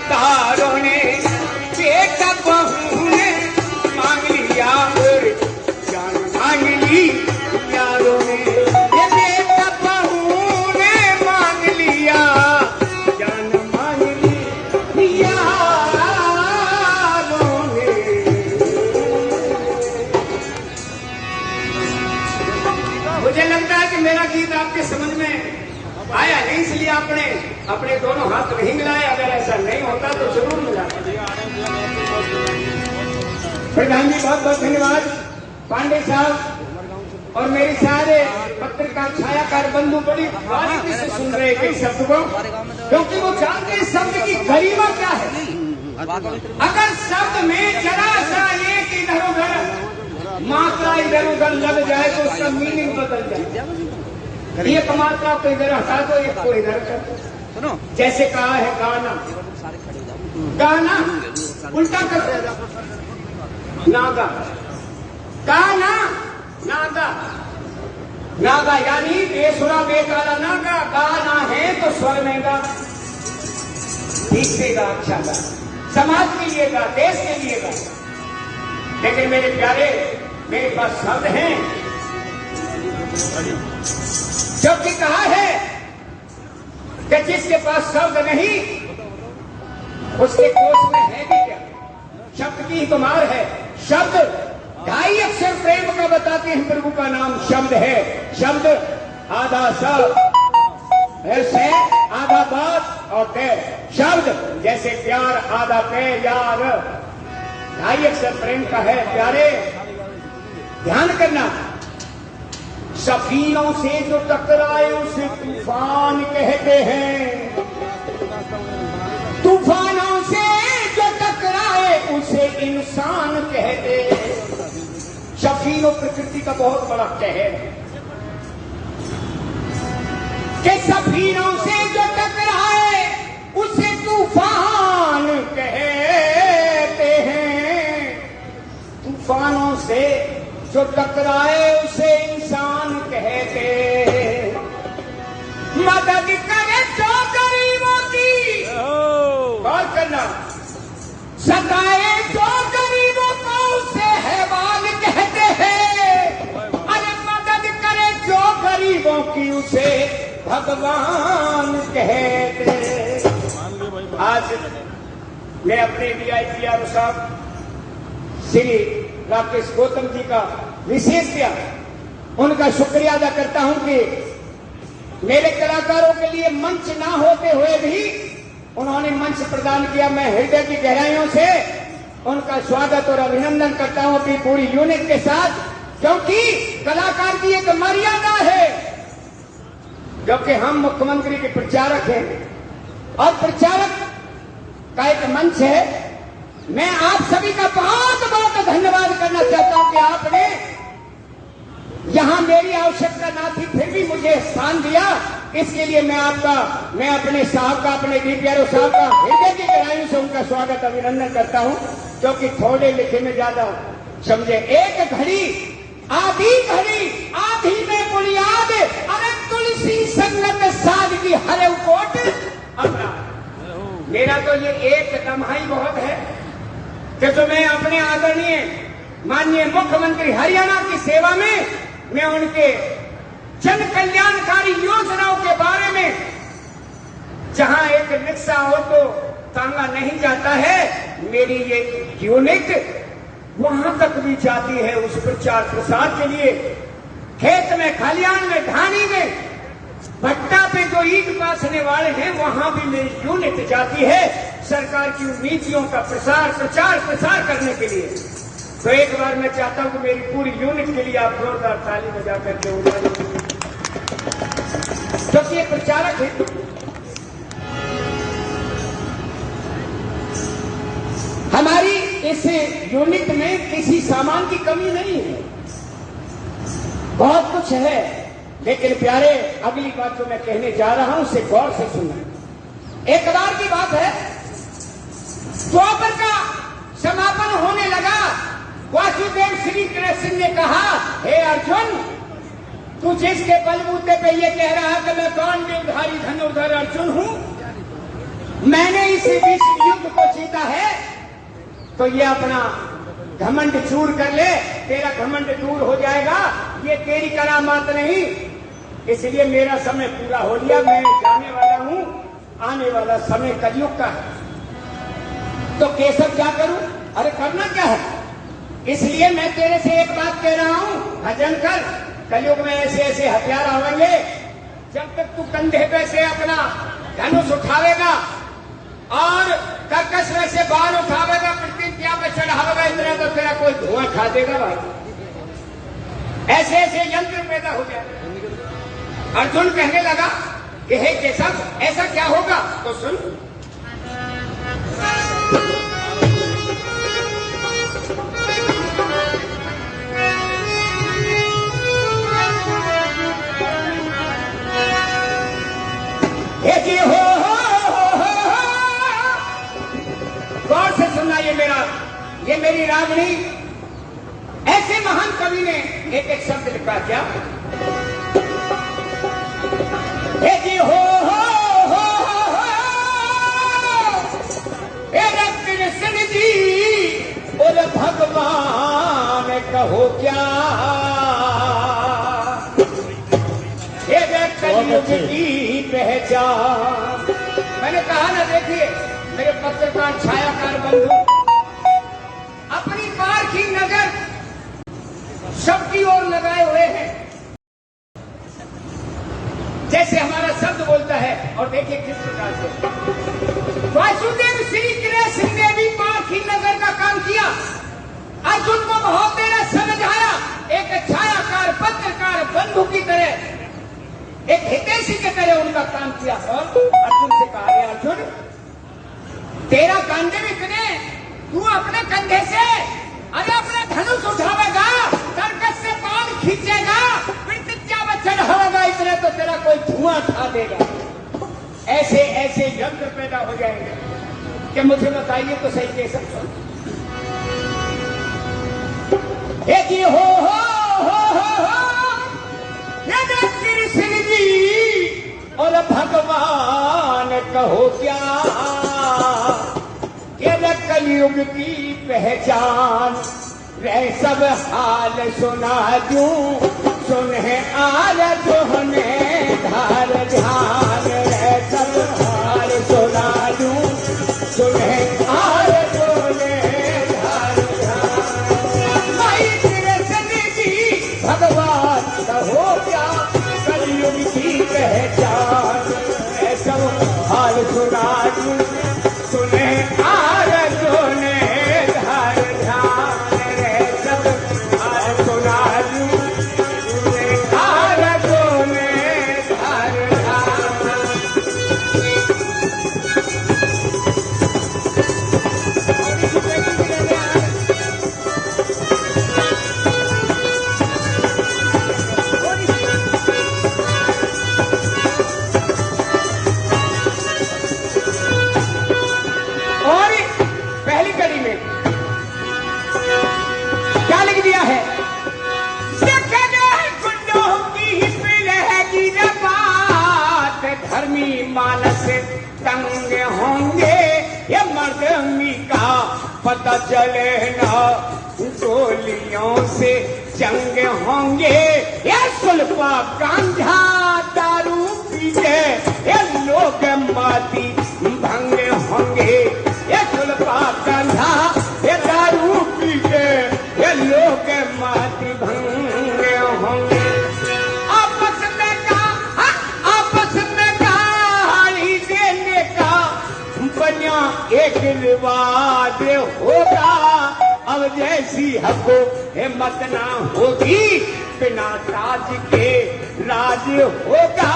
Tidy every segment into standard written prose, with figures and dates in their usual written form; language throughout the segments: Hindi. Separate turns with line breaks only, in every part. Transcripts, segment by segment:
तारों ने बेटा बहू ने मांग लिया और जान मांग ली यारों ने। ये बेटा बहू ने मांग लिया जान मांग ली यारों ने। मुझे लगता है कि मेरा गीत आपके समझ में आया नहीं, इसलिए आपने अपने दोनों हाथ नहीं मिलाए। अगर ऐसा नहीं होता तो जरूर मिलाते। प्रधान जी बहुत बहुत धन्यवाद। पांडे साहब और मेरे सारे पत्रकार छायाकार बंधु बड़ी बारीकी से सुन रहे हैं शब्द को, क्योंकि वो जानते हैं शब्द की गरिमा क्या है। अगर शब्द में जरा सा एक इधर उधर मात्रा इधर उधर लग जाए तो उसका मीनिंग बदल जाए। एक मात्रा को इधर हटा दो, एक को इधर कर दो। जैसे कहा है गाना, गाना उल्टा कर दो, नागा, गाना नागा, नागा यानी बेसुरा बेकाला नागा। गाना है तो स्वर में गा, ठीक से गा, अच्छा गा, समाज के लिए गा, देश के लिए गा। लेकिन मेरे प्यारे, मेरे पास शब्द हैं, जबकि कहा है कि जिसके पास शब्द नहीं उसके कोष में है भी क्या। शब्द की ही तो मार है। शब्द 2.5 अक्षर प्रेम का बताते हैं, प्रभु का नाम शब्द है। शब्द आधा सब से आधा बात और तय। शब्द जैसे प्यार आधा तय यार, 2.5 अक्षर प्रेम का है। प्यारे ध्यान करना, सफीनों से जो टकराए उसे तूफान कहते हैं। तूफानों से जो टकराए उसे इंसान कहते हैं। सफीनों प्रकृति का बहुत बड़ा कहर है कि सफीनों से जो टकराए उसे तूफान कहते हैं। तूफानों से जो टकराए उसे इंसान कहते। मदद करे जो गरीबों की, गौर करना, सताए जो गरीबों को उसे हैवान कहते हैं। अरे मदद करे जो गरीबों की उसे भगवान कहते। आज मैं अपने VIP साहब श्री राकेश गौतम जी का विशेषतया उनका शुक्रिया अदा करता हूं कि मेरे कलाकारों के लिए मंच ना होते हुए भी उन्होंने मंच प्रदान किया। मैं हृदय की गहराइयों से उनका स्वागत और अभिनंदन करता हूं अपनी पूरी यूनिट के साथ, क्योंकि कलाकार की एक मर्यादा है। क्योंकि हम मुख्यमंत्री के प्रचारक हैं और प्रचारक का एक मंच है। मैं आप सभी का बहुत बहुत धन्यवाद करना चाहता हूं कि आपने यहां मेरी आवश्यकता ना थी फिर भी मुझे स्थान दिया। इसके लिए मैं अपने साहब का, अपने DPRO साहब का हृदय की गहराइयों से उनका स्वागत अभिनंदन करता हूं, क्योंकि थोड़े लिखे में ज्यादा समझे। एक घड़ी आधी घड़ी आधी में बुनियाद, अरे तुलसी संगत सादगी हरे कोट अपना। मेरा तो ये एक लम्हा ही बहुत है कि तो मैं अपने आदरणीय माननीय मुख्यमंत्री हरियाणा की सेवा में मैं उनके जन कल्याणकारी योजनाओं के बारे में, जहां एक रिक्शा हो तो तांगा नहीं जाता है, मेरी ये यूनिट वहां तक भी जाती है उस प्रचार प्रसार के लिए। खेत में, खलियान में, ढानी में, भट्टा पे जो ईंट पासने वाले हैं वहां भी मेरी यूनिट जाती है सरकार की नीतियों का प्रचार प्रसार करने के लिए। तो एक बार मैं चाहता हूं कि मेरी पूरी यूनिट के लिए आप जोरदार ताली बजा करके उठाइए, क्योंकि ये प्रचारक है। हमारी इस यूनिट में किसी सामान की कमी नहीं है, बहुत कुछ है। लेकिन प्यारे, अगली बात जो मैं कहने जा रहा हूं उसे गौर से सुनना। एक बार की बात है, द्वापर का समापन होने लगा। वासुदेव श्री कृष्ण ने कहा, हे अर्जुन, तू जिसके बलबूते पे ये कह रहा है कि मैं पांडवधारी धनुर्धर अर्जुन हूं, मैंने इस विश्व युद्ध को जीता है तो ये अपना घमंड चूर कर ले, तेरा घमंड दूर हो जाएगा। ये तेरी करामात नहीं, इसलिए मेरा समय पूरा हो लिया, मैं जाने वाला हूं। आने वाला समय कलयुग का है। तो केशव क्या करूं? अरे करना क्या है? इसलिए मैं तेरे से एक बात कह रहा हूं, भजन कर। कलयुग में ऐसे ऐसे हथियार आवेंगे, जब तक तू कंधे पे से अपना धनुष उठावेगा और कर्कश में से बाल उठावेगा, प्रतिज्ञा पे चढ़ावेगा, इतना तो तेरा कोई धुआं खा देगा भाई। ऐसे ऐसे यंत्र पैदा हो जाए। अर्जुन कहने लगा कि हे केशव, ऐसा क्या होगा? तो सुन, गौर से सुनना, ये मेरी रागनी। ऐसे महान कवि ने एक एक शब्द लिखा क्या? हे जी हो कृष्ण जी, बोले भगवान कहो क्या, ये कलयुग की पहचान। मैंने कहा ना, देखिए मेरे पत्रकार छायाकार बंधु, अपनी पार की नजर सबकी ओर लगाए हुए हैं, जैसे हमारा शब्द बोलता है। और देखिए किस प्रकार से वासुदेव श्री कृष्ण ने भी पार की नजर का काम किया। अर्जुन को बहुत देर समझ आया, एक छायाकार पत्रकार बंधु की तरह, एक हितैषी की तरह उनका काम किया। और अर्जुन से कहा, अर्जुन तेरा कांधे इतने, तू अपने कंधे से अरे अपना धनुष उठावेगा, कर्कश से बाल खींचेगा, प्रतिज्ञा में चढ़ावेगा, इतने तो तेरा कोई धुआं खा देगा। ऐसे ऐसे यंत्र पैदा हो जाएंगे कि मुझे बताइए तो सही कैसे सुन। हे जी हो कृष्ण जी, और भगवान कहो क्या, ये कलयुग की पहचान। रह सब हाल सुना दूं, सुने आल जोहने धार ध्यान। रह सब हाल सुना दूं, सुने आल जोहने धार ध्यान। भाई कृष्ण जी भगवान कहो क्या, कलयुग की पहचान। रह सब हाल सुना दूं, सुने आल जोहने धार ध्यान। रह सब हाल सुना दूं, सुने आल जोहने धार ध्यान। और पहली कड़ी में क्या लिख दिया है? गुंडों की पिलहगी बात, धर्मी मानस तंग होंगे, ये मर्दमी का पता चले ना, गोलियों से जंग होंगे। ये सुल्फा गांजा दारू पीछे, ये लोग माती भंग होंगे। ये सुल्फा गांजा ये दारू पीछे, ये लोग माती भंग होंगे। आपस में गाली देने का बना एक रिवाज होगा। अब जैसी हको हिम्मत ना होगी, बिना ताज के राज होगा।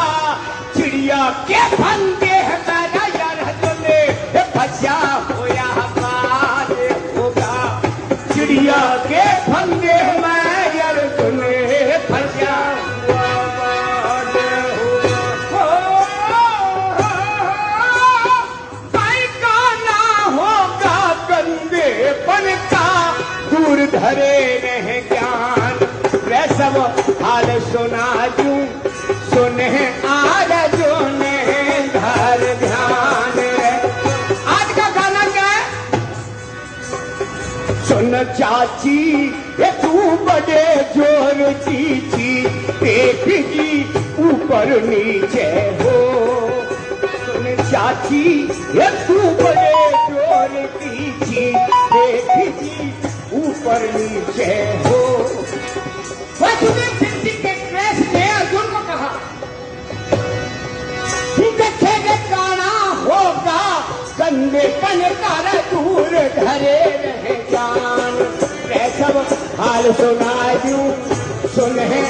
चिड़िया के फंदे पैदा यार तुमने फंसा होया बाज होगा। चिड़िया के फंदे में यार तुमने फंसा हुआ बाज होगा। भाई का ना होगा कंधे पन का, दूर धरे रह ज्ञान। वह सब हाल सुना दूं, सुने आल जोने धार ध्यान। चाची ये तू बड़े जोर की थी, देख जी ऊपर नीचे हो। सुन चाची ये तू बड़े जोर की थी, देख जी ऊपर नीचे हो। वसुदेव के कृष्ण ने अर्जुन को कहा, देखेंगे काना होगा कंधे कन कर दूर धरे रहे जान। सब हाल सुना दूं सुन है